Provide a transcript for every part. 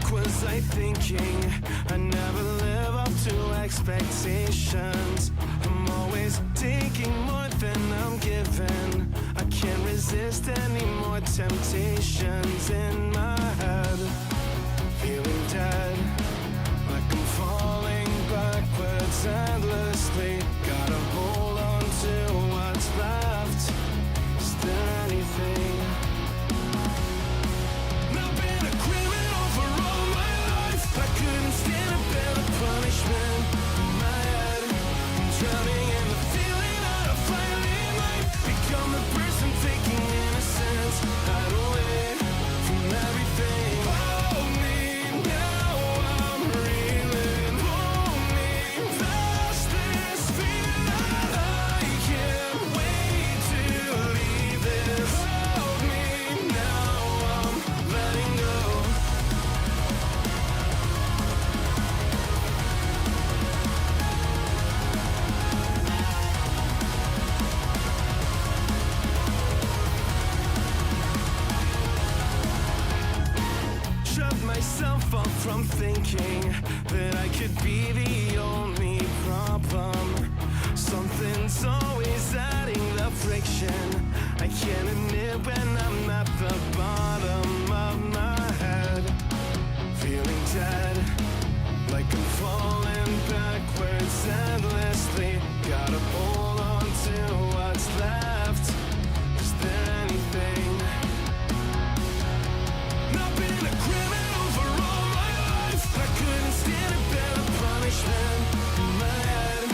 was I thinking? I never live up to expectations. I'm always taking more than I'm given. I can't resist any more temptations in my head. Feeling dead, like I'm falling backwards endlessly. Gotta hold on to what's left. Is there anything? I've been a criminal for all my life. I couldn't stand to bear the punishment in my head. I'm drowning in the feeling that I finally might become the person faking innocence. Hide away from everything. Hold me now, I'm reeling. Pull me past this feeling. I can't wait to leave this. Hold me now, I'm letting go. Shut myself up from thinking that I could be the only problem. Something's always adding the friction. I can't admit when I'm at the bottom of my head. Feeling dead, like I'm falling backwards endlessly. Gotta hold on to what's left. Is there anything? I've been a criminal for all my life. I couldn't stand to bear the punishment in my head.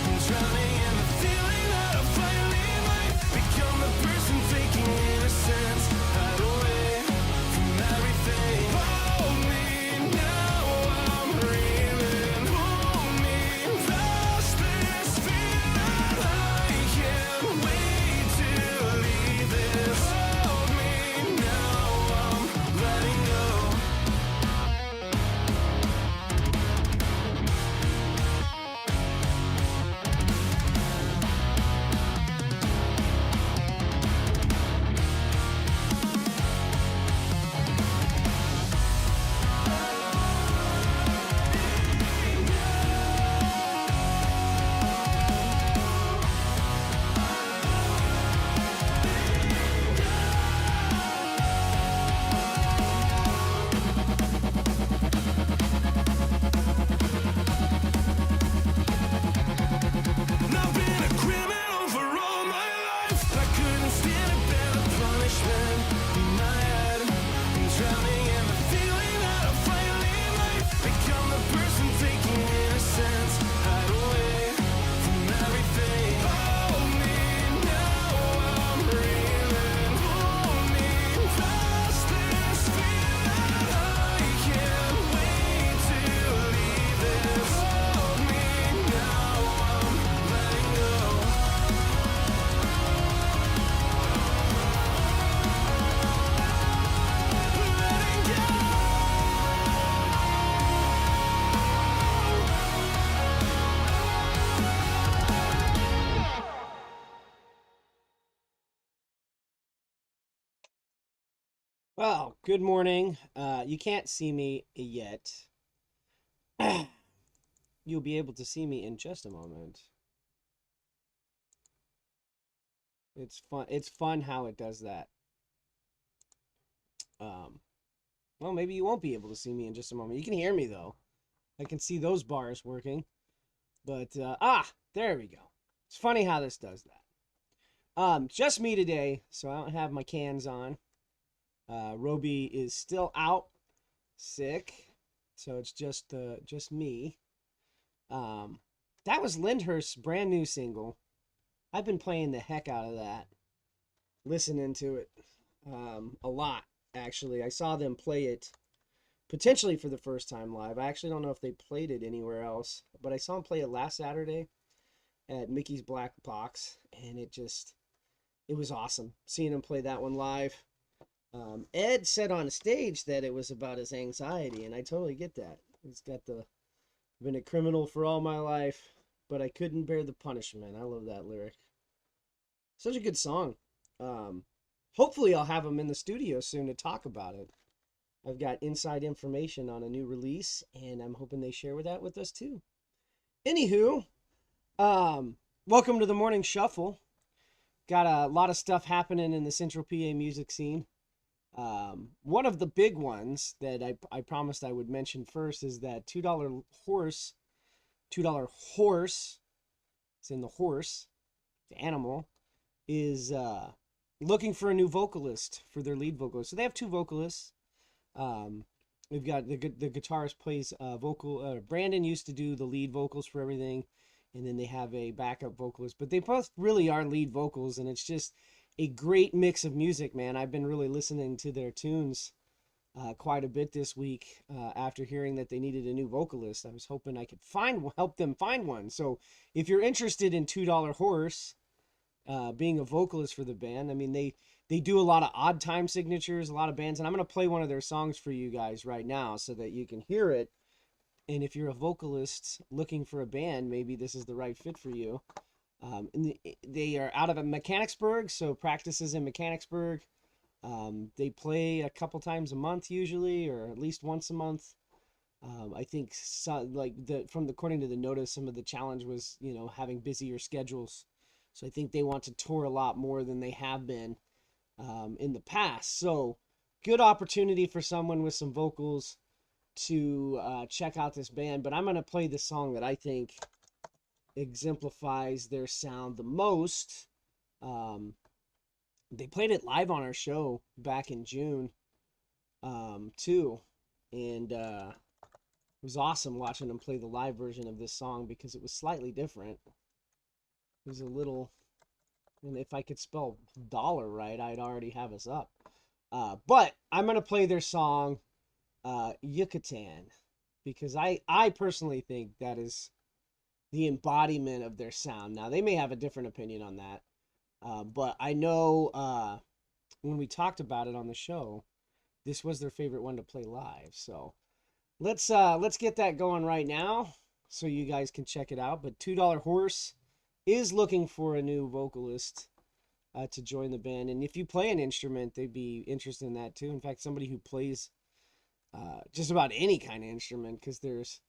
I'm drowning in the feeling that I finally might become the person faking innocence. Hide away from everything. Hold me now, I'm reeling. Pull me past this feeling. I can't wait to leave this. Hold me now, I'm letting go. I've been a criminal for all my life. I couldn't stand to bear the punishment in my head. I'm drowning in the feeling that I finally might become the person faking innocence. Hide away from everything. Hold me now, I'm reeling. Pull me past this feeling. I can't wait to leave this. Hold me now, I'm letting go. Letting go. Well, good morning. You can't see me yet. You'll be able to see me in just a moment. It's fun. It's fun how it does that. Well, maybe you won't be able to see me in just a moment. You can hear me though. I can see those bars working. But there we go. It's funny how this does that. Just me today, so I don't have my cans on. Roby is still out sick, so it's just me. That was Lyndhurst's brand new single. I've been playing the heck out of that, listening to it a lot, actually. I saw them play it potentially for the first time live. I actually don't know if they played it anywhere else, but I saw them play it last Saturday at Mickey's Black Box, and it was awesome seeing them play that one live. Ed said on stage that it was about his anxiety, and I totally get that. He's got been a criminal for all my life, but I couldn't bear the punishment. I love that lyric. Such a good song. Hopefully I'll have him in the studio soon to talk about it. I've got inside information on a new release, and I'm hoping they share that with us too. Anywho, welcome to the morning shuffle. Got a lot of stuff happening in the Central PA music scene. One of the big ones that I promised I would mention first is that $2 horse, it's in the horse, the animal, is looking for a new vocalist for their lead vocalist. So they have two vocalists. We've got the guitarist plays vocal. Brandon used to do the lead vocals for everything, and then they have a backup vocalist. But they both really are lead vocals, and it's just a great mix of music, man. I've been really listening to their tunes quite a bit this week after hearing that they needed a new vocalist. I was hoping I could help them find one. So if you're interested in $2 Horse being a vocalist for the band, I mean, they do a lot of odd time signatures, a lot of bands, and I'm going to play one of their songs for you guys right now so that you can hear it. And if you're a vocalist looking for a band, maybe this is the right fit for you. And they are out of Mechanicsburg, so practices in Mechanicsburg. They play a couple times a month usually, or at least once a month. I think according to the notice, some of the challenge was, having busier schedules. So I think they want to tour a lot more than they have been in the past. So good opportunity for someone with some vocals to check out this band. But I'm going to play the song that I think exemplifies their sound the most. They played it live on our show back in June too, and it was awesome watching them play the live version of this song because it was slightly different. It was a little, and if I could spell dollar right, I'd already have us up. But I'm gonna play their song Yucatan, because I personally think that is the embodiment of their sound. Now, they may have a different opinion on that, but I know when we talked about it on the show, this was their favorite one to play live. So let's get that going right now so you guys can check it out. But $2 Horse is looking for a new vocalist to join the band, and if you play an instrument, they'd be interested in that too. In fact, somebody who plays just about any kind of instrument, because there's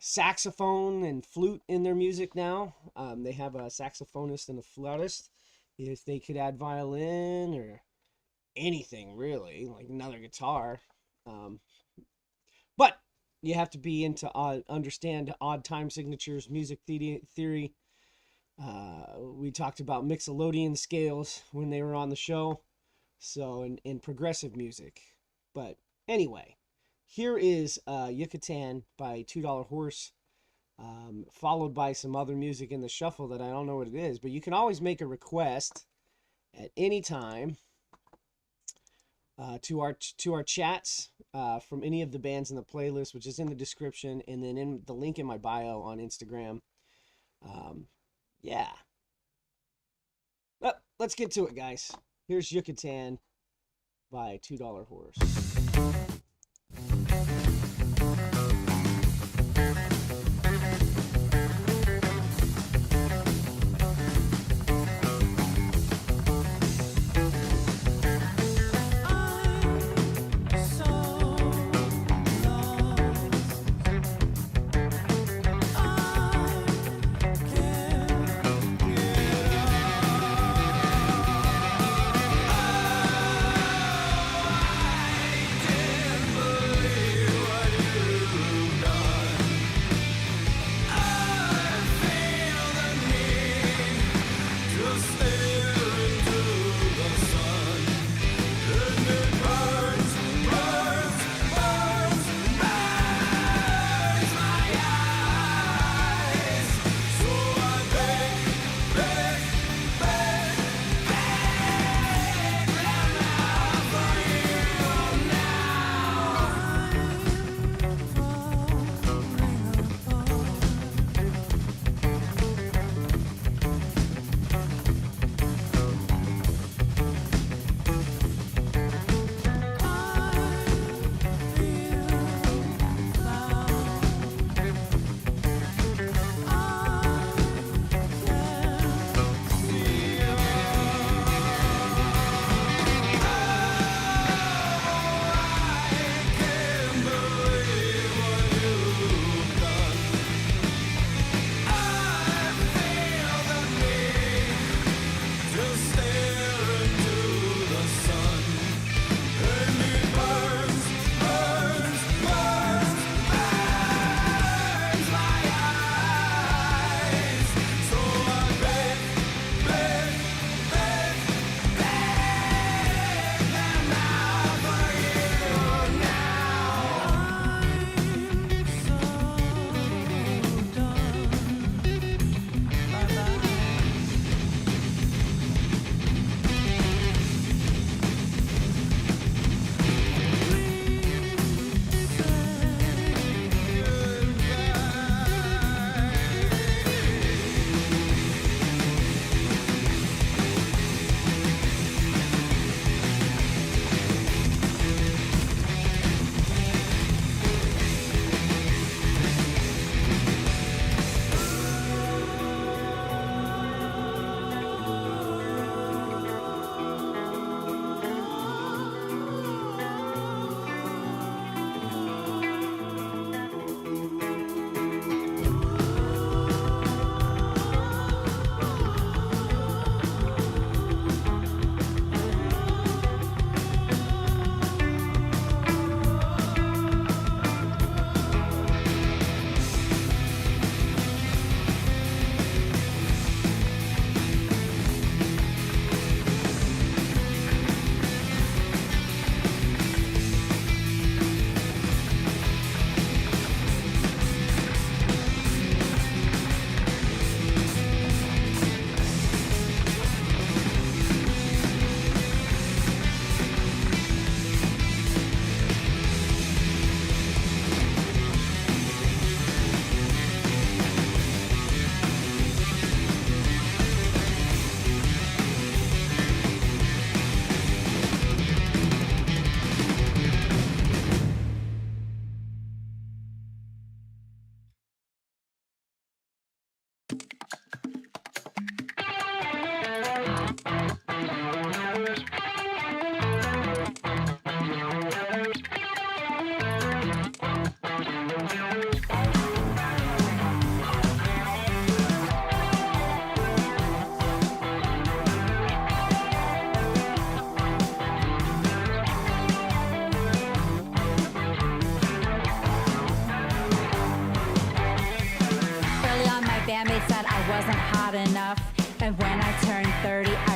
saxophone and flute in their music now. They have a saxophonist and a flautist. If they could add violin or anything really, like another guitar, but you have to be into understand odd time signatures, music theory. We talked about Mixolydian scales when they were on the show, so in progressive music. But anyway, here is Yucatan by $2 Horse, followed by some other music in the shuffle that I don't know what it is, but you can always make a request at any time to our chats from any of the bands in the playlist, which is in the description, and then in the link in my bio on Instagram. Yeah. Well, let's get to it, guys. Here's Yucatan by $2 Horse.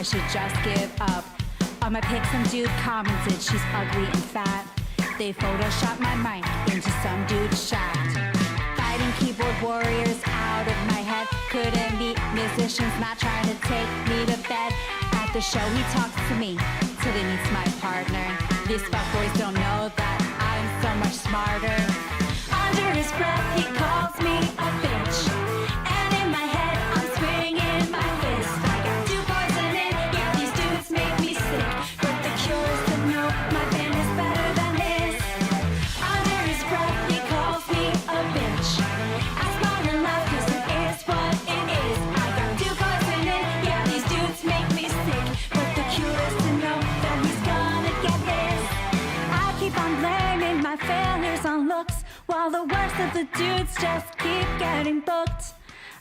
should just give up. On my pic, some dude commented she's ugly and fat. They photoshopped my mic into some dude's shaft. Fighting keyboard warriors out of my head. Couldn't be musicians not trying to take me to bed. At the show he talks to me till he meets my partner. These fuckboys don't know that I'm so much smarter. Under his breath he calls me a bitch, and in my head I'm swinging my fist. I got two poison in, yeah these dudes make me sick, but the cure is to know my band is better than his. Under his breath he calls me a bitch. I smile and laugh 'cause it is what it is. I got two poison in, yeah these dudes make me sick, but the cure is to know that he's gonna get his. I keep on blaming my failures on looks, while the worst of the dudes just keep getting booked.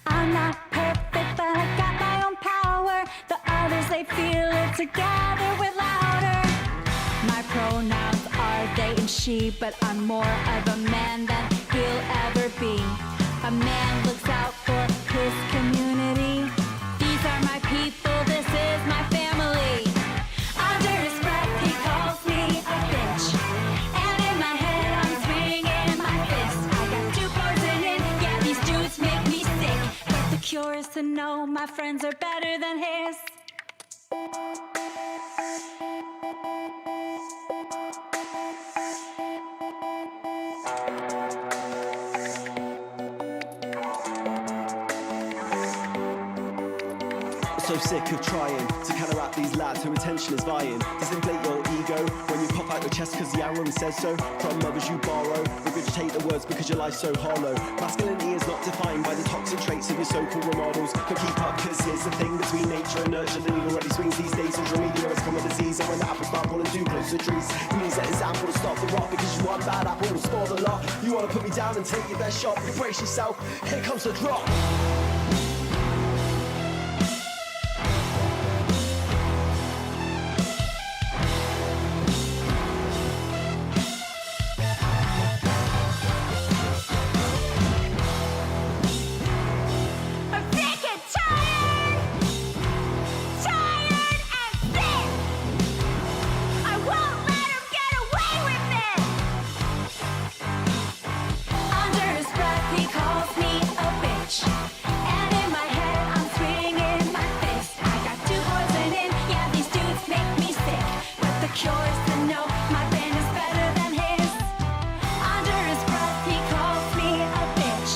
I'm not perfect, but I got my own power. The others, they feel it together, we're louder. My pronouns are they and she, but I'm more of a man than he'll ever be. A man looks out for his community. These are my people, this is my family. Under his breath he calls me a bitch, and in my head I'm swinging my fist. I got two poison in, yeah these dudes make me sick, but the cure is to know my friends are better than his. So sick of trying to counteract these lads whose attention is vying. Disinflate your ego when you pop out your chest cause the album says so. From others you borrow, regurgitate the words because your life's so hollow. Masculinity is not defined by the toxic traits of your so-called role models. But keep up cause here's the thing between nature and nurture. The needle already swings these days. Social media has come a disease, and when the apples start falling too close to trees, you need that example to stop the rot, because you one bad apple will spoil the lot. You wanna put me down and take your best shot, but brace yourself, here comes the drop. I'm sick and tired and thin. I won't let him get away with it. Under his breath he calls me a bitch, and in my head I'm swinging my fist. I got two poison in, yeah these dudes make me sick, but the cure is to know my band is better than his. Under his breath he calls me a bitch.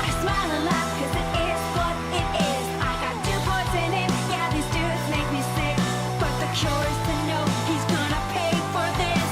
I smile and laugh 'cause it is what it is. I got two poison in, yeah these dudes make me sick, but the cure is to know he's gonna pay for this.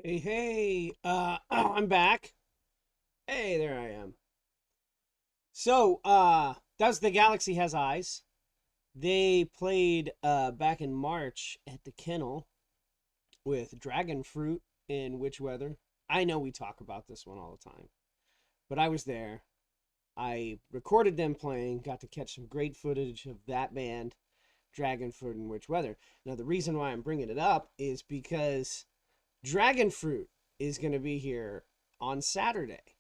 Hey, I'm back. Hey, there I am. So, that's The Galaxy Has Eyes. They played back in March at the Kennel with Dragon Fruit in Witch Weather. I know we talk about this one all the time, but I was there. I recorded them playing, got to catch some great footage of that band, Dragon Fruit and Witch Weather. Now, the reason why I'm bringing it up is because Dragon Fruit is going to be here on Saturday.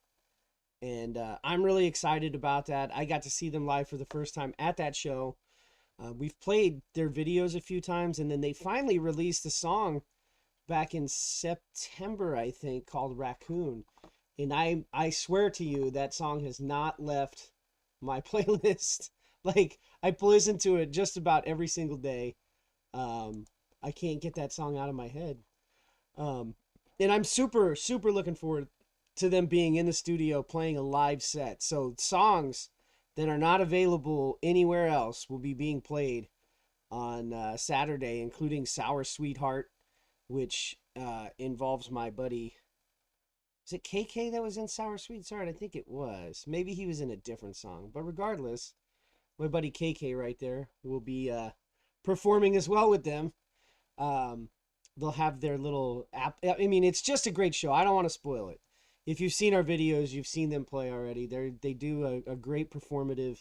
And I'm really excited about that. I got to see them live for the first time at that show. We've played their videos a few times, and then they finally released a song back in September, I think, called Raccoon. And I swear to you, that song has not left my playlist. Like, I listen to it just about every single day. I can't get that song out of my head. And I'm super, super looking forward to them being in the studio playing a live set. So songs that are not available anywhere else will be being played on Saturday, including Sour Sweetheart, which involves my buddy. Is it KK that was in Sour Sweetheart? I think it was. Maybe he was in a different song. But regardless, my buddy KK right there will be performing as well with them. They'll have their little app. I mean, it's just a great show. I don't want to spoil it. If you've seen our videos, you've seen them play already. They do a great performative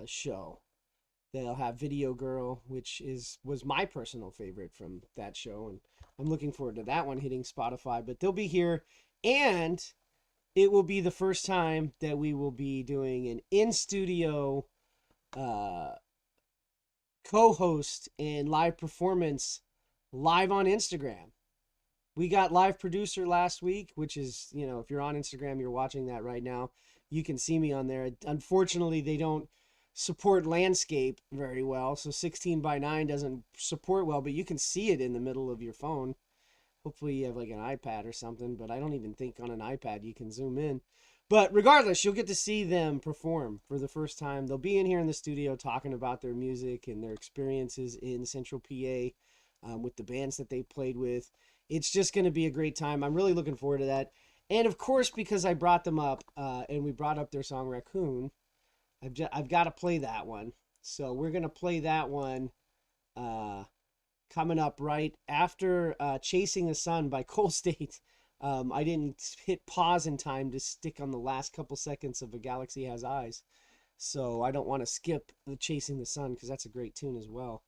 show. They'll have Video Girl, which was my personal favorite from that show, and I'm looking forward to that one hitting Spotify. But they'll be here, and it will be the first time that we will be doing an in-studio co-host and live performance live on Instagram. We got live producer last week, which is, if you're on Instagram, you're watching that right now. You can see me on there. Unfortunately, they don't support landscape very well, so 16:9 doesn't support well, but you can see it in the middle of your phone. Hopefully you have like an iPad or something, but I don't even think on an iPad you can zoom in. But regardless, you'll get to see them perform for the first time. They'll be in here in the studio talking about their music and their experiences in Central PA with the bands that they played with. It's just going to be a great time. I'm really looking forward to that. And of course, because I brought them up and we brought up their song Raccoon, I've got to play that one. So we're going to play that one coming up right after Chasing the Sun by Coal State. I didn't hit pause in time to stick on the last couple seconds of A Galaxy Has Eyes. So I don't want to skip the Chasing the Sun because that's a great tune as well.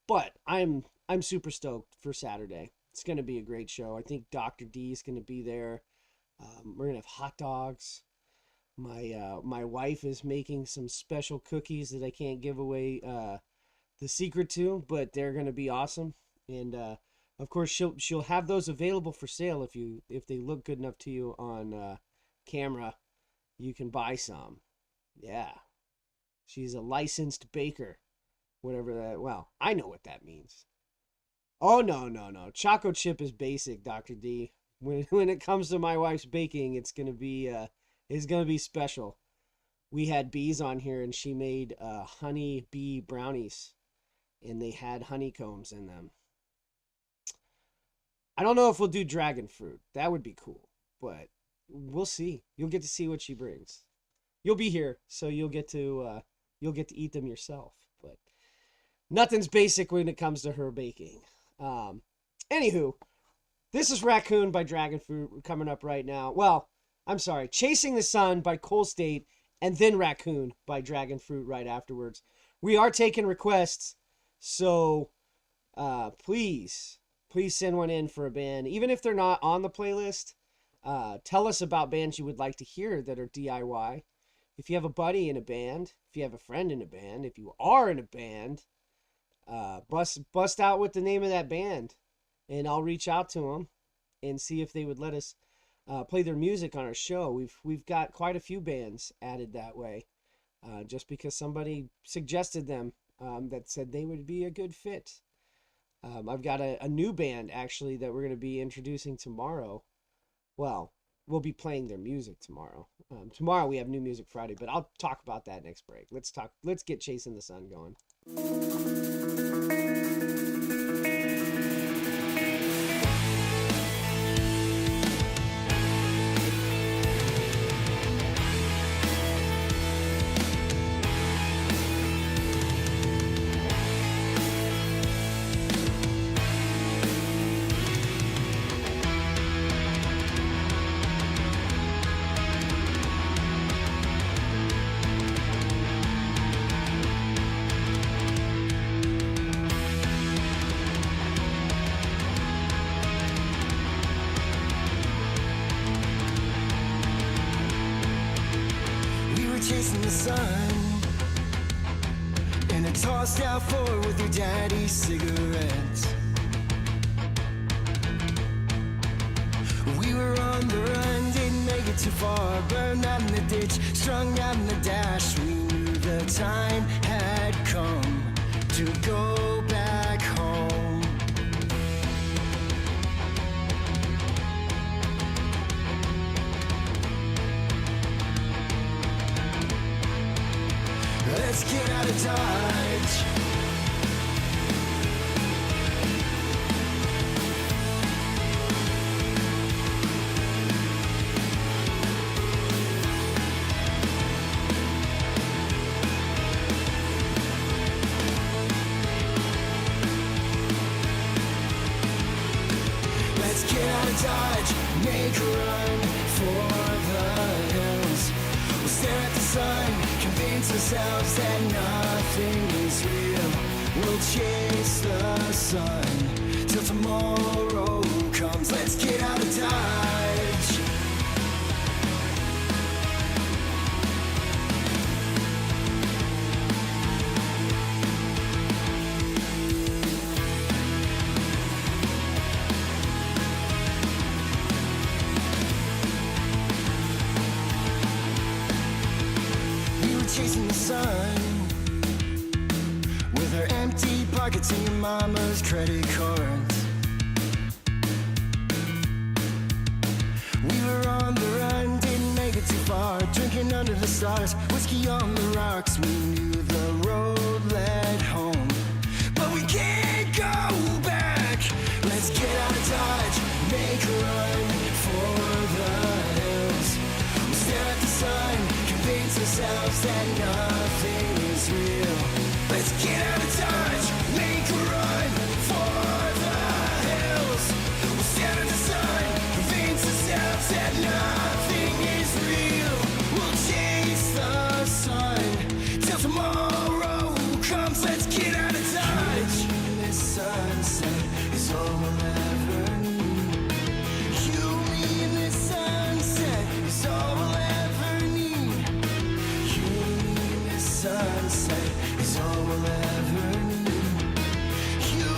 But I'm super stoked for Saturday. It's going to be a great show. I think Dr. D is going to be there. We're going to have hot dogs. My wife is making some special cookies that I can't give away the secret to, but they're going to be awesome. And of course, she'll have those available for sale if they look good enough to you on camera. You can buy some. Yeah, she's a licensed baker. Whatever that, well, I know what that means. Oh, no. Choco chip is basic, Dr. D. When it comes to my wife's baking, it's going to be special. We had bees on here, and she made honey bee brownies, and they had honeycombs in them. I don't know if we'll do dragon fruit. That would be cool, but we'll see. You'll get to see what she brings. You'll be here, so you'll get to eat them yourself, but nothing's basic when it comes to her baking. Anywho, this is Raccoon by Dragon Fruit coming up right now. Well, I'm sorry, Chasing the Sun by Coal State, and then Raccoon by Dragon Fruit right afterwards. We are taking requests, so please send one in for a band. Even if they're not on the playlist, tell us about bands you would like to hear that are DIY. If you have a buddy in a band, if you have a friend in a band, if you are in a band, bust out with the name of that band, and I'll reach out to them and see if they would let us play their music on our show. We've got quite a few bands added that way, just because somebody suggested them that said they would be a good fit. I've got a new band actually that we're going to be introducing tomorrow. Well, we'll be playing their music tomorrow. Tomorrow we have New Music Friday, but I'll talk about that next break. Let's get Chasing the Sun going. the sun in a tossed out Ford with your daddy's cigarettes. We were on the run, didn't make it too far, burned out in the ditch, strung out in the dash. We knew the time had come to go back home. Let's get out of Dodge. Let's get out of Dodge, make a run for the hills. We'll stare at the sun, convince ourselves that nothing is real. We'll chase the sun till tomorrow comes. Let's get out of Dodge. We were chasing the sun with our empty pockets and your mama's credit cards. We were on the run, didn't make it too far, drinking under the stars, whiskey on the rocks. We knew the road led home, but we can't go back. Let's get out of Dodge, make a run for the hills. We'll stare at the sun, convince ourselves that nothing is real. Let's get out of Dodge, make a run for the hills. We'll stare at the sun, convince ourselves that nothing is real. We'll chase the sun till tomorrow comes. Let's get out of Dodge. This sunset is all we'll ever need. You, me, and this sunset is all we'll ever need. You, me, and this sunset is all we'll ever need. You,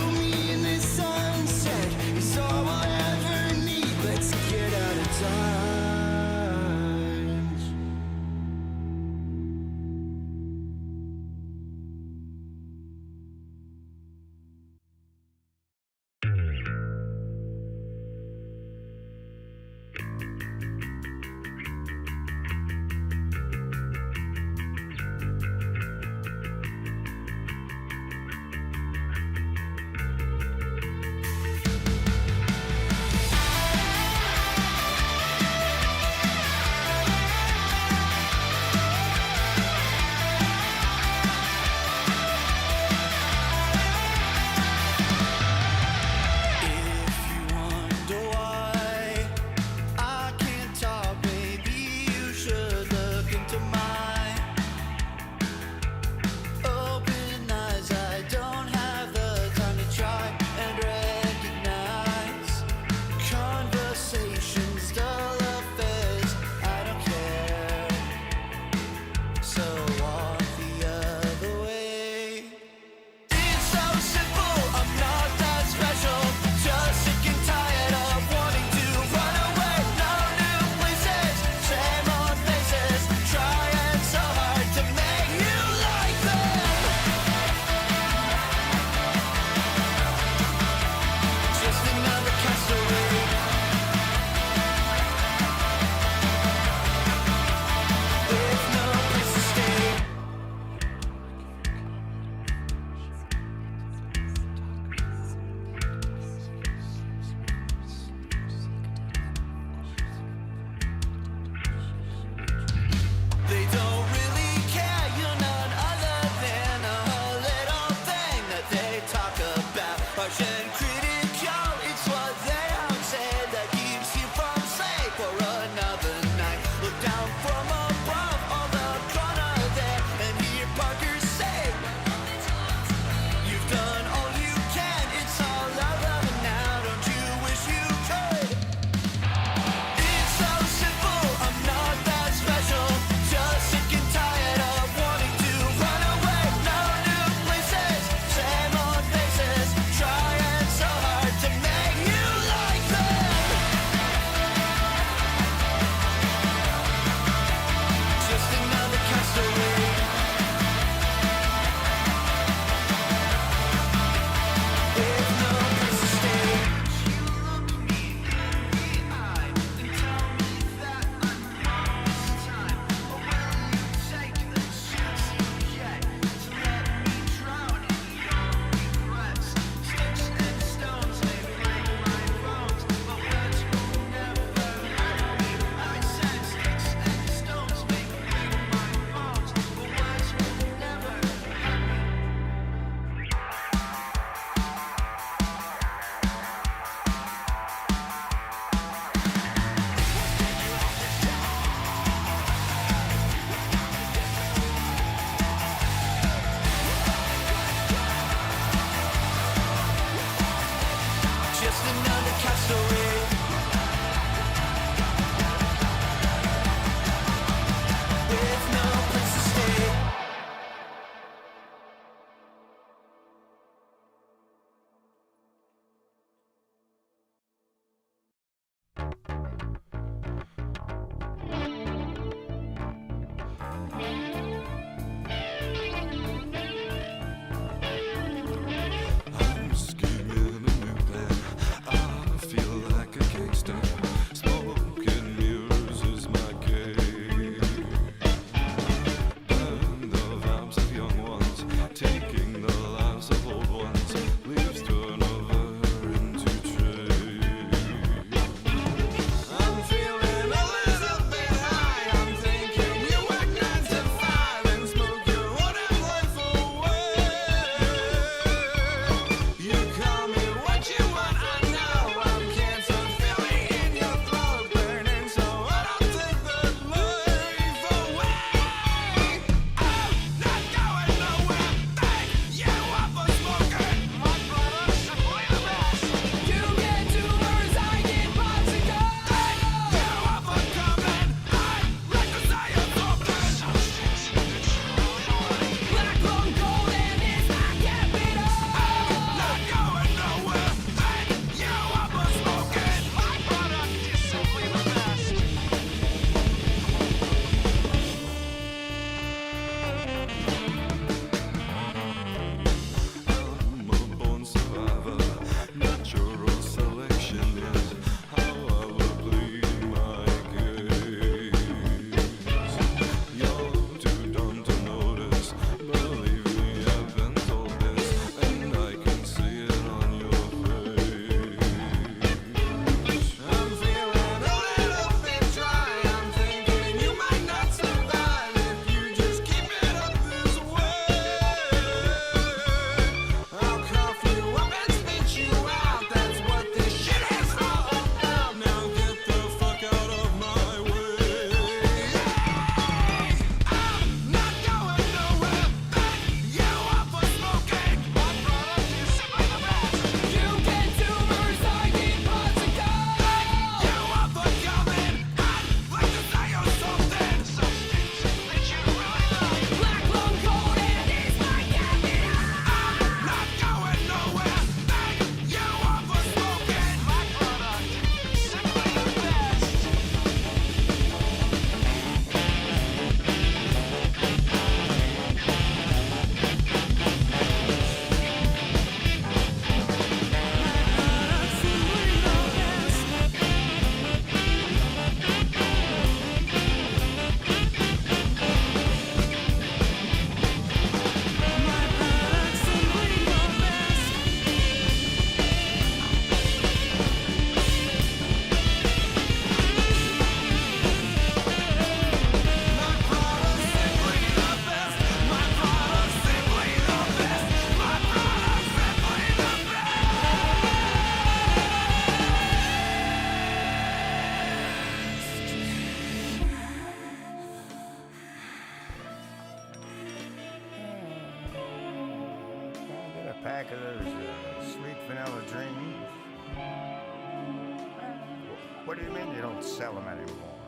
What do you mean you don't sell them anymore?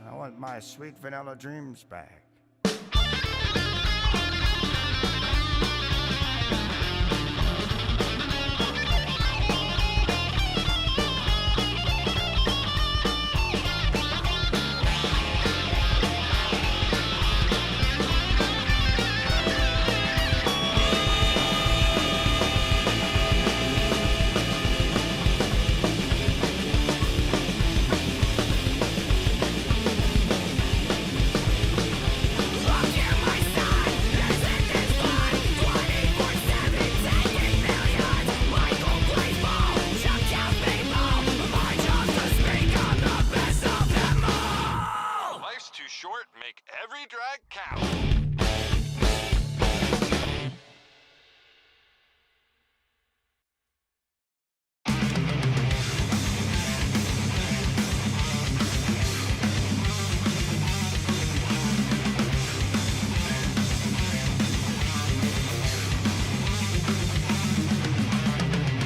I want my sweet vanilla dreams back. Life's too short, make every drag count.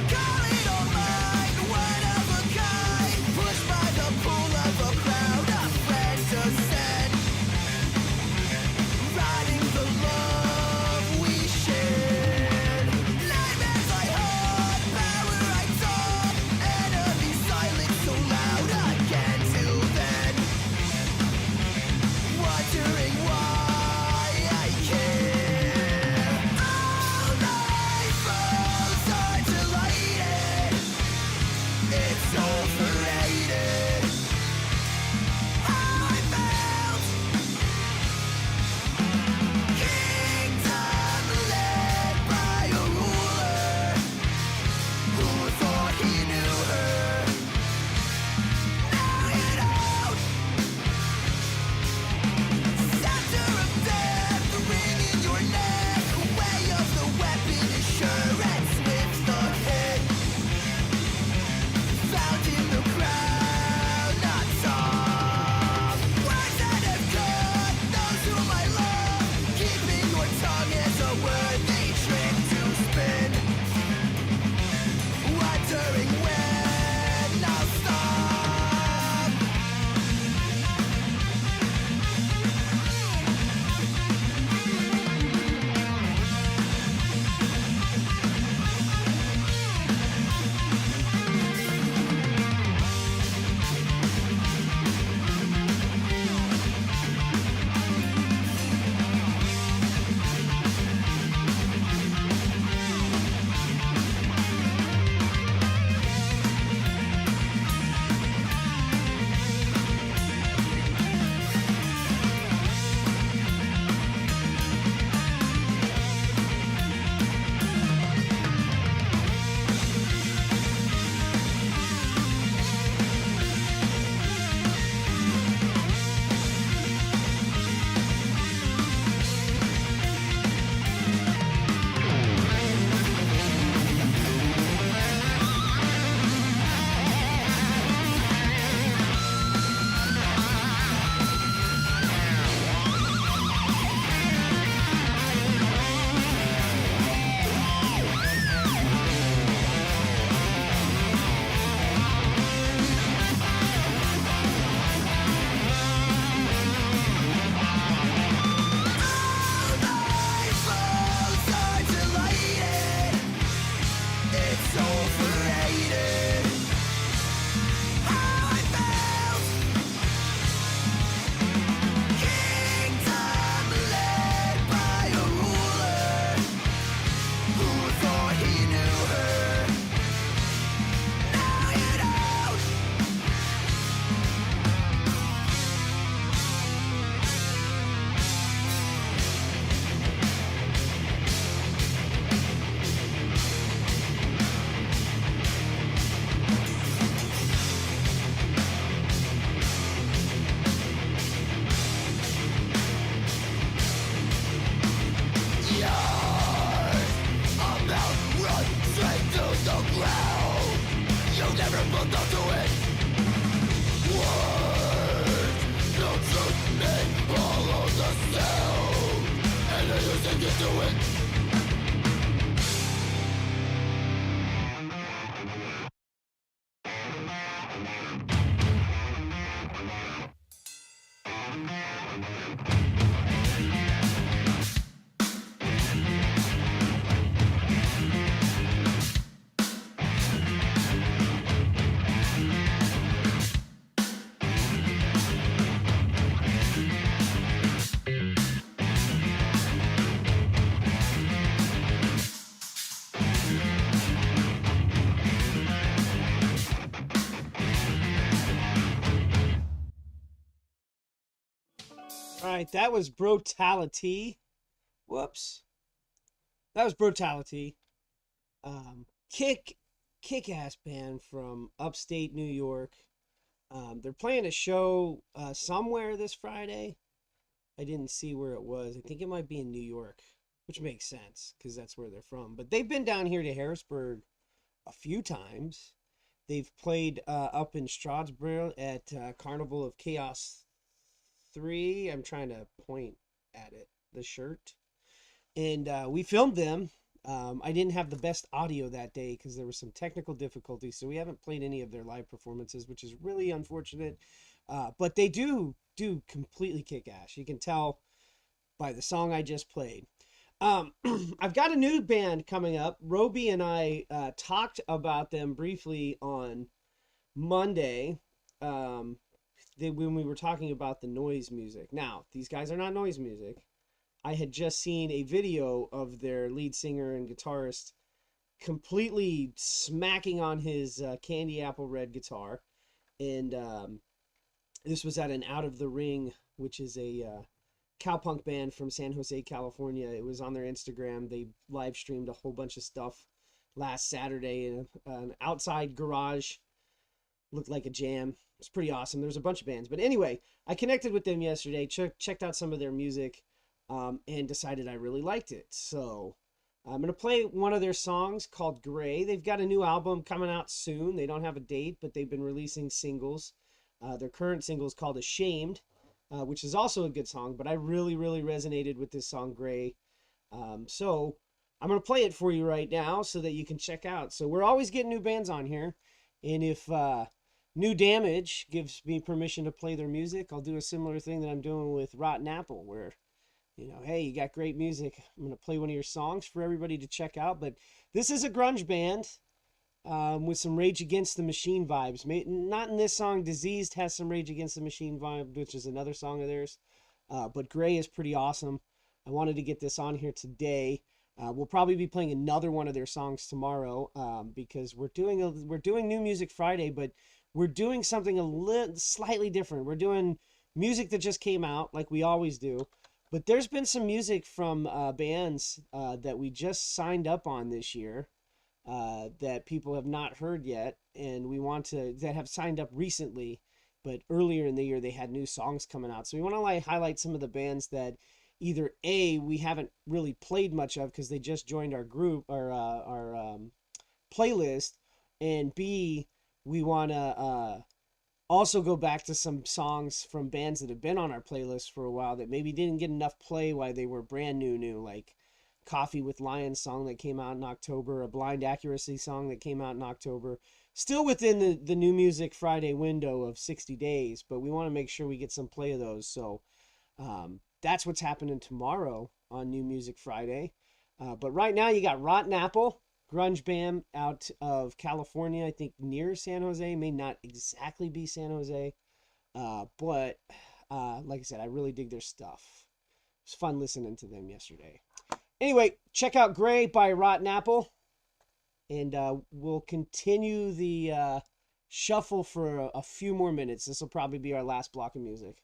Call it all mine, one of a kind. Pushed by the pull of a crowd of friends to send. Riding the love we shared. Nightmares I heard, power I sought. Enemy silence so loud again till then. Wondering why I care. All night froze hard to light it. It's overrated. How I felt. Kingdom led by a ruler who thought he knew her. Now you don't. Scepter of death, the ring in your neck. Way of the weapon is sure and swift the hit. Found in the crowd, not soft. Words that have cut those whom I love. Keeping your tongue is a worthy trick to spin. Wondering when I'll stop. All night froze hard to light it. It's overrated. How I felt. Kingdom led by a ruler who thought he knew her. Now you don't. Run straight to the ground. You never moved up to it. Words, no truth, may follow the sound, and then you sink into it. All right, that was Brutality. Whoops. That was Brutality. Kick-ass band from upstate New York. They're playing a show somewhere this Friday. I didn't see where it was. I think it might be in New York, which makes sense because that's where they're from. But they've been down here to Harrisburg a few times. They've played up in Stroudsburg at Carnival of Chaos 3. I'm trying to point at it, the shirt. And we filmed them. I didn't have the best audio that day because there were some technical difficulties, so we haven't played any of their live performances, which is really unfortunate. But they do completely kick ass. You can tell by the song I just played. I've got a new band coming up. Roby and I talked about them briefly on Monday when we were talking about the noise music. Now, these guys are not noise music. I had just seen a video of their lead singer and guitarist completely smacking on his candy apple red guitar. And this was at an Out of the Ring, which is a cowpunk band from San Jose, California. It was on their Instagram. They live streamed a whole bunch of stuff last Saturday in an outside garage. Looked like a jam. It's pretty awesome. There was a bunch of bands. But anyway, I connected with them yesterday, checked out some of their music, and decided I really liked it. So I'm going to play one of their songs called Gray. They've got a new album coming out soon. They don't have a date, but they've been releasing singles. Their current single is called Ashamed, which is also a good song, but I really, really resonated with this song, Gray. So I'm going to play it for you right now so that you can check out. So we're always getting new bands on here, and if New Damage gives me permission to play their music, I'll do a similar thing that I'm doing with Rotten Apple, where, you know, hey, you got great music. I'm going to play one of your songs for everybody to check out. But this is a grunge band with some Rage Against the Machine vibes. Not in this song. Diseased has some Rage Against the Machine vibe, which is another song of theirs. But Gray is pretty awesome. I wanted to get this on here today. We'll probably be playing another one of their songs tomorrow because we're doing New Music Friday, but we're doing something slightly different. We're doing music that just came out, like we always do. But there's been some music from bands that we just signed up on this year that people have not heard yet, and that have signed up recently, but earlier in the year they had new songs coming out. So we want to highlight some of the bands that either A, we haven't really played much of because they just joined our group, our playlist, and B, we want to also go back to some songs from bands that have been on our playlist for a while that maybe didn't get enough play while they were brand new, like Coffee with Lions song that came out in October, a Blind Accuracy song that came out in October, still within the New Music Friday window of 60 days, but we want to make sure we get some play of those. So that's what's happening tomorrow on New Music Friday. But right now you got Rotten Apple, grunge band out of California, I think near San Jose, may not exactly be San Jose, but like I said, I really dig their stuff. It was fun listening to them yesterday. Anyway, check out Gray by Rotten Apple, and we'll continue the shuffle for a few more minutes. This will probably be our last block of music.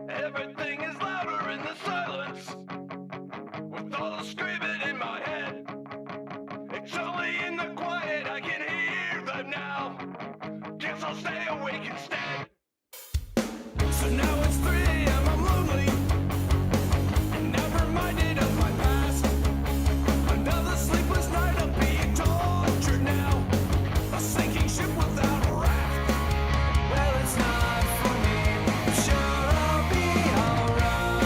Everything is louder in the silence. With all the screaming in my head. It's only in the quiet I can hear them now. Guess I'll stay awake instead. So now it's 3 a.m. I'm lonely. And never minded of my past. Another sleepless night of being tortured now. A sinking ship without a raft. Well, it's not for me. I'm sure I'll be alright.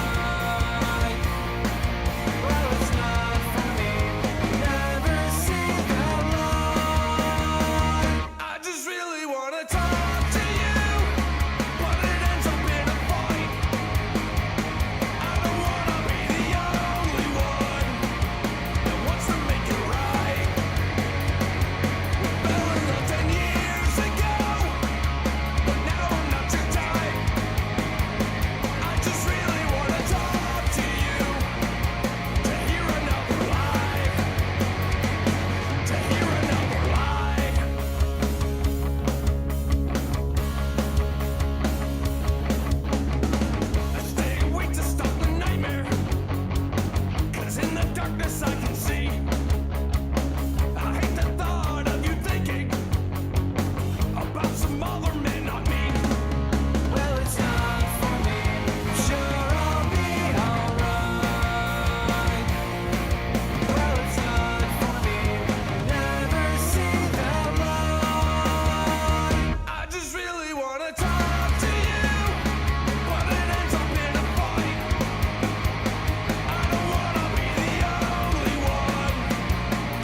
Well, it's not for me. Never see the light. I just really wanna talk to you, but it ends up in a fight. I don't wanna be the only one that wants to make it right. We fell in love 10 years ago, but now I'm not your type. I just really wanna talk to you, to hear another lie, to hear another lie. I stay awake to stop the nightmare, 'cause in the darkness I can see. I hate the thought of you thinking about some other man, not me. Well, it's not for me. I'm sure I'll be alright. Well, it's not for me. Never see the light. I just really wanna talk to you, but it ends up in a fight. I don't wanna be the only one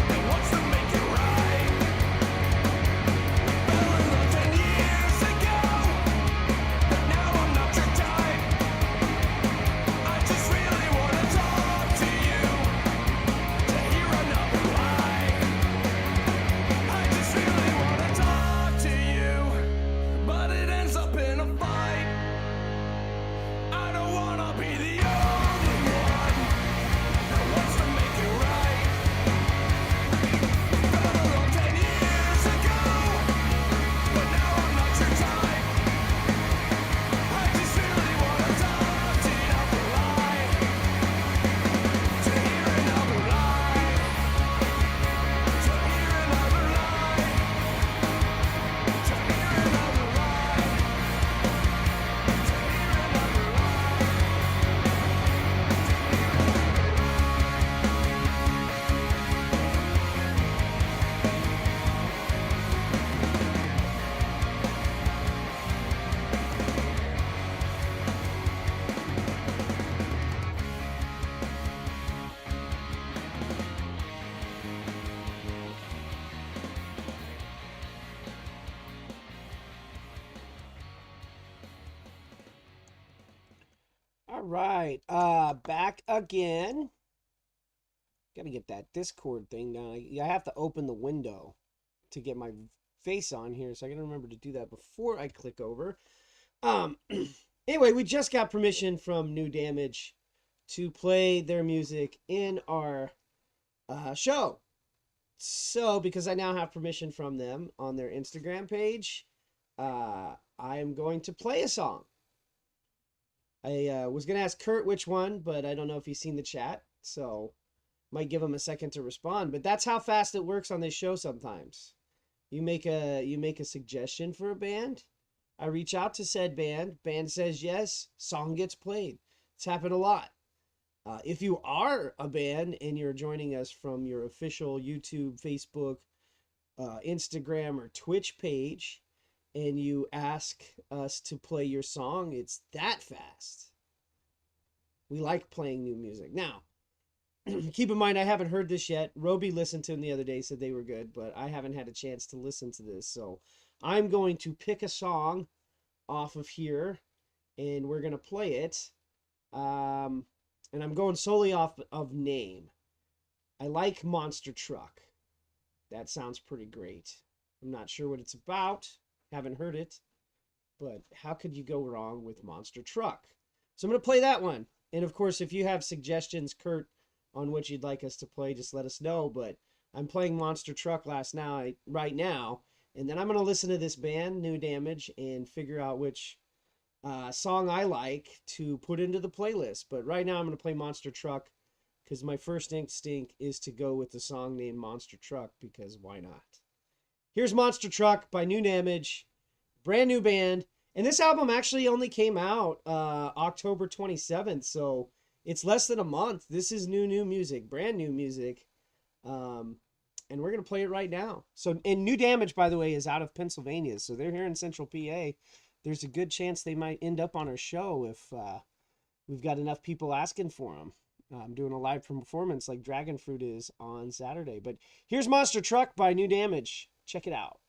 that wants to make it right. Fell in love 10 years ago, but now I'm not your type. I just really wanna talk to you, to hear another lie. I just really wanna talk to you, but it ends up in a fight. I don't wanna be the only one that wants to make it right. Fell in love 10 years ago, but now I'm not your type. I just really wanna talk to another lie, to hear another lie, to hear another lie, to hear another lie, to hear another lie. All right, back again. Gotta get that Discord thing down. I have to open the window to get my face on here, so I gotta remember to do that before I click over. Anyway, we just got permission from New Damage to play their music in our show. So, because I now have permission from them on their Instagram page, I am going to play a song. I was going to ask Kurt which one, but I don't know if he's seen the chat, so might give him a second to respond. But that's how fast it works on this show sometimes. You make a suggestion for a band, I reach out to said band says yes, song gets played. It's happened a lot. If you are a band and you're joining us from your official YouTube, Facebook, Instagram, or Twitch page, and you ask us to play your song, it's that fast. We like playing new music. Now, keep in mind, I haven't heard this yet. Roby listened to them the other day, said they were good, but I haven't had a chance to listen to this. So I'm going to pick a song off of here, and we're going to play it. And I'm going solely off of name. I like Monster Truck. That sounds pretty great. I'm not sure what it's about. Haven't heard it. But how could you go wrong with Monster Truck? So I'm going to play that one. And of course, if you have suggestions, Kurt, on what you'd like us to play, just let us know. But I'm playing Monster Truck right now, and then I'm gonna listen to this band, New Damage, and figure out which song I like to put into the playlist. But right now I'm gonna play Monster Truck because my first instinct is to go with the song named Monster Truck, because why not? Here's Monster Truck by New Damage, brand new band. And this album actually only came out October 27th, so it's less than a month. This is new music, brand new music. And we're going to play it right now. So, and New Damage, by the way, is out of Pennsylvania, so they're here in Central PA. There's a good chance they might end up on our show if we've got enough people asking for them. I'm doing a live performance like Dragon Fruit is on Saturday. But here's Monster Truck by New Damage. Check it out.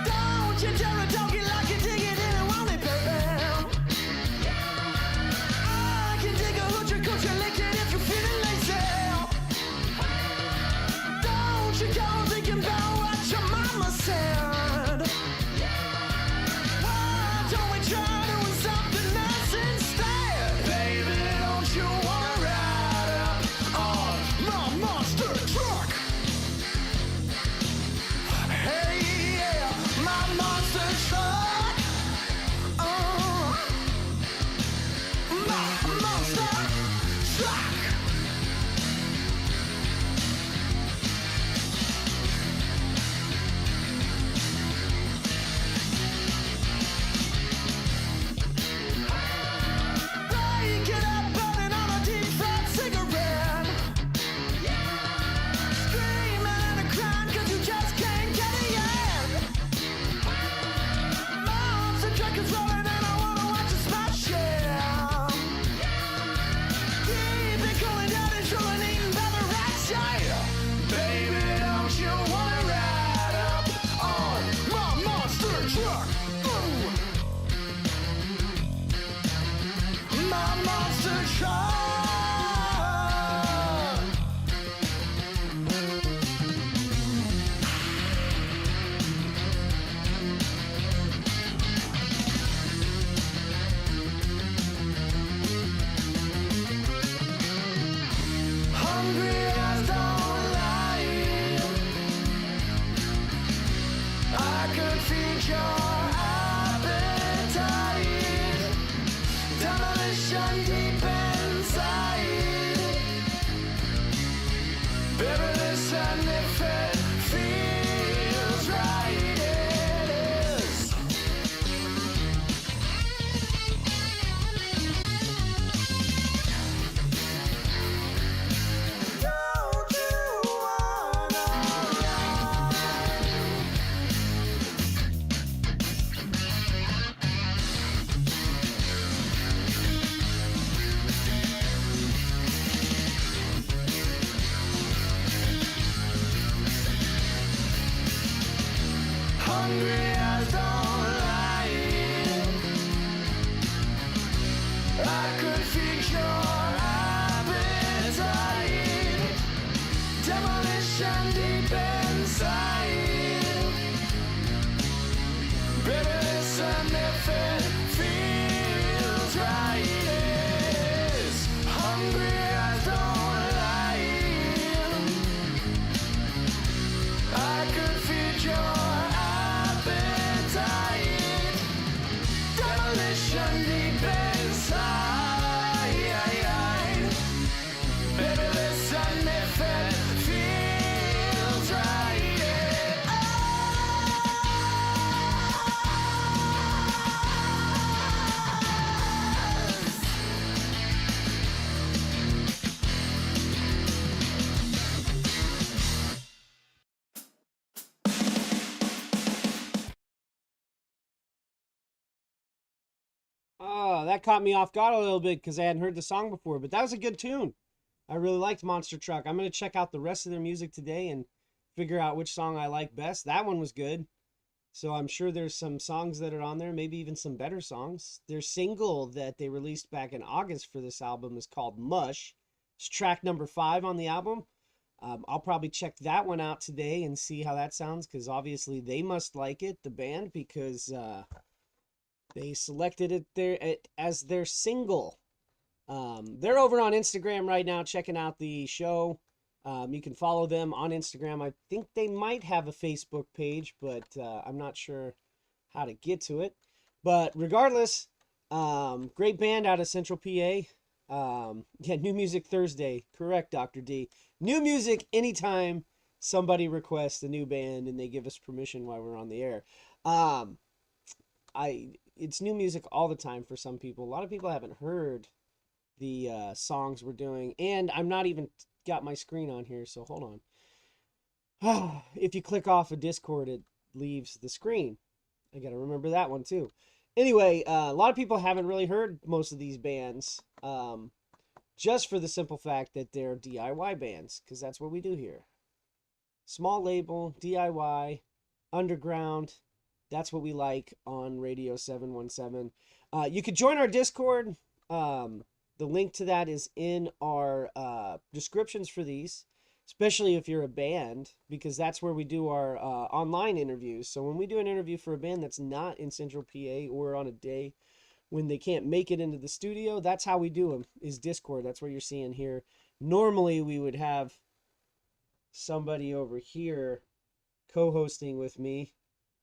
Don't you tell a doggy like you dig it in and want it, baby. I can dig a hoochie coochie lick it if you're feeling lazy. Don't you go thinking about what your mama said. Why don't we try doing something else instead? Baby, don't you wanna ride up on my monster truck? Hey, yeah, my monster truck. My monster truck. Break it up, burning on a deep fried cigarette. Screaming and crying 'cause you just can't get it yet. Monster truck is rolling and I wanna watch it smash it. Keep it going down and drooling, eating by the right side. Baby, don't you wanna ride up on my monster truck? Ooh. My monster truck. Hungry eyes don't lie. I could feed your appetite. Demolition deep inside. Baby, listen if it feels right. It is. Don't you wanna ride? Hungry eyes don't lie. I could feed your appetite. Demolition deep inside. Baby, listen if it feels right. It is. Hungry eyes don't lie. I could feed your appetite. Demolition deep inside. Baby, listen if it feels right. Oh, that caught me off guard a little bit because I hadn't heard the song before, but that was a good tune. I really liked Monster Truck. I'm going to check out the rest of their music today and figure out which song I like best. That one was good. So I'm sure there's some songs that are on there, maybe even some better songs. Their single that they released back in August for this album is called Mush. It's track number 5 on the album. I'll probably check that one out today and see how that sounds, because obviously they must like it, the band, because they selected it as their single. They're over on Instagram right now checking out the show. You can follow them on Instagram. I think they might have a Facebook page, but I'm not sure how to get to it. But regardless, great band out of Central PA. Yeah, New Music Thursday. Correct, Dr. D. New music anytime somebody requests a new band and they give us permission while we're on the air. It's new music all the time for some people. A lot of people haven't heard the songs we're doing, and I'm not even got my screen on here, so hold on. If you click off of Discord, it leaves the screen. I gotta remember that one too. Anyway, a lot of people haven't really heard most of these bands, just for the simple fact that they're DIY bands, because that's what we do here. Small label, DIY, underground. That's what we like on Radio 717. You could join our Discord. The link to that is in our descriptions for these, especially if you're a band, because that's where we do our online interviews. So when we do an interview for a band that's not in Central PA or on a day when they can't make it into the studio, that's how we do them, is Discord. That's what you're seeing here. Normally we would have somebody over here co-hosting with me,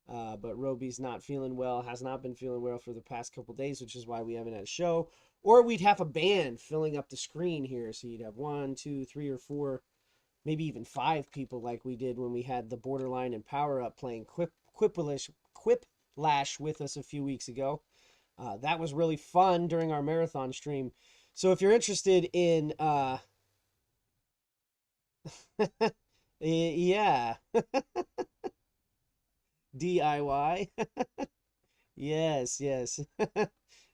but Roby's not feeling well, has not been feeling well for the past couple days, which is why we haven't had a show. Or we'd have a band filling up the screen here, so you'd have 1, 2, 3, or 4, maybe even 5 people, like we did when we had the Borderline and Power Up playing Quiplash with us a few weeks ago. That was really fun during our marathon stream. So if you're interested in yeah. DIY. Yes.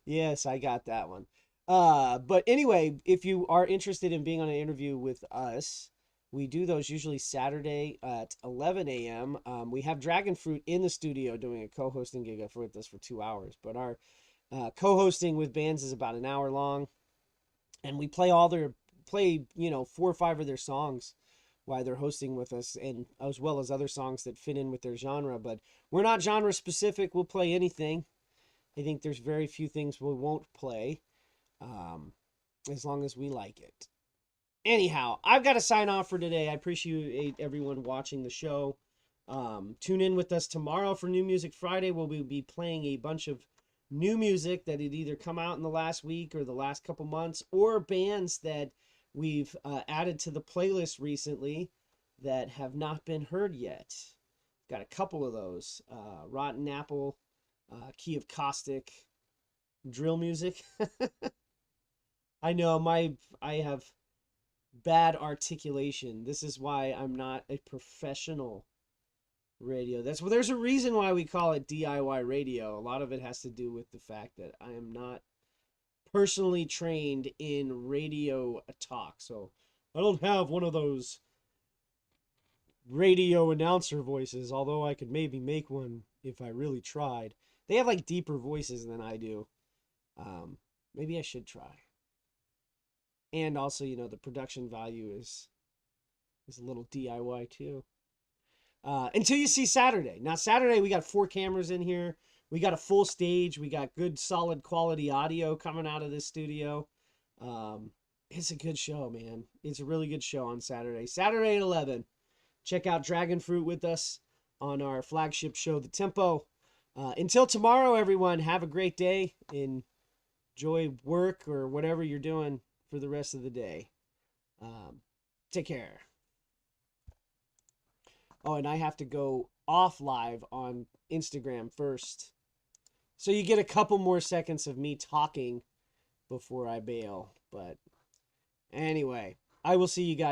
Yes, I got that one. But anyway, if you are interested in being on an interview with us, we do those usually Saturday at 11 a.m. We have Dragon Fruit in the studio doing a co-hosting gig with us for 2 hours. But our co-hosting with bands is about an hour long. And we play 4 or 5 of their songs while they're hosting with us, and as well as other songs that fit in with their genre. But we're not genre specific. We'll play anything. I think there's very few things we won't play, as long as we like it. Anyhow, I've got to sign off for today. I appreciate everyone watching the show. Tune in with us tomorrow for New Music Friday. We'll be playing a bunch of new music that had either come out in the last week or the last couple months, or bands that we've added to the playlist recently that have not been heard yet. Got a couple of those. Rotten Apple, Key of Caustic, drill music. I know I have bad articulation. This is why I'm not a professional radio. There's a reason why we call it DIY radio. A lot of it has to do with the fact that I am not personally trained in radio talk, so I don't have one of those radio announcer voices, although I could maybe make one if I really tried. They have like deeper voices than I do. Maybe I should try. And also, the production value is a little DIY too. Until you see Saturday. Now Saturday we got 4 cameras in here. We got a full stage. We got good, solid quality audio coming out of this studio. It's a good show, man. It's a really good show on Saturday. Saturday at 11. Check out Dragon Fruit with us on our flagship show, The Tempo. Until tomorrow, everyone, have a great day. Enjoy work or whatever you're doing for the rest of the day. Take care. Oh, and I have to go off live on Instagram first. So you get a couple more seconds of me talking before I bail. But anyway, I will see you guys